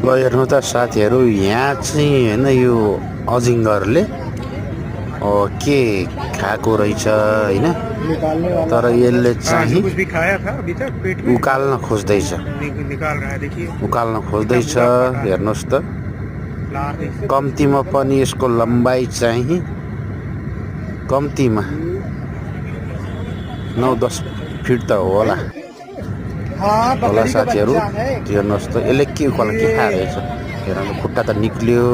ल हेर्नु त साथीहरू, यहाँ चाहिँ होइन यो अजिङ्गरले के खाएको रहेछ होइन, तर यसले चाहिँ उकाल्न खोज्दैछ। हेर्नुहोस् त, कम्तीमा पनि यसको लम्बाइ चाहिँ कम्तीमा 9-10 फिट त होला साथीहरू। हेर्नुहोस् त, यसले के उकाल्न के खाएको रहेछ। हेर्नु, खुट्टा त निक्ल्यो।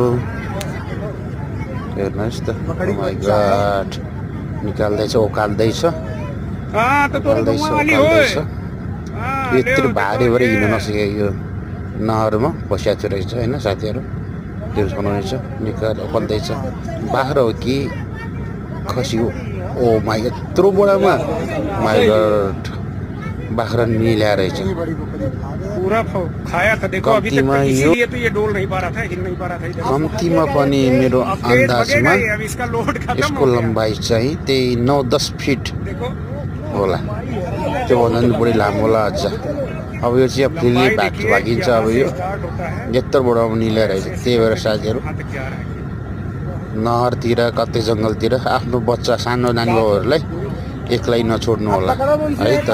हेर्नुहोस् त, माइ गॉड, निकाल्दैछ, उकाल्दैछ। यत्रो भारी भएर हिँड्न नसके यो नहरमा बसिएको रहेछ होइन साथीहरू। त्यो बनाउँदैछ, उकाल्दैछ। बाख्रा हो कि खसी हो? ओ माइ गॉड, यत्रो बडामा, माइ गॉड, बाख्रा मिलाएर रहेछ। पूरा खाया था, देखो अभी तक इसीलिए तो ये डोल नहीं पा रहा था, हिल नहीं पा रहा था। कम्तीमा पनि मेरो अन्दाजमा यसको लम्बाइ चाहिँ त्यही 9-10 फिट होला, त्योभन्दा पनि बढी लामो होला अझ। अब यो चाहिँ फ्रिली भागिन्छ। अब यो यत्रो बडो मिलाएर रहेछ। त्यही भएर साथीहरू, नहरतिर कतै जङ्गलतिर आफ्नो बच्चा सानो नानी बाउहरूलाई एक्लै नछोड्नु होला है त।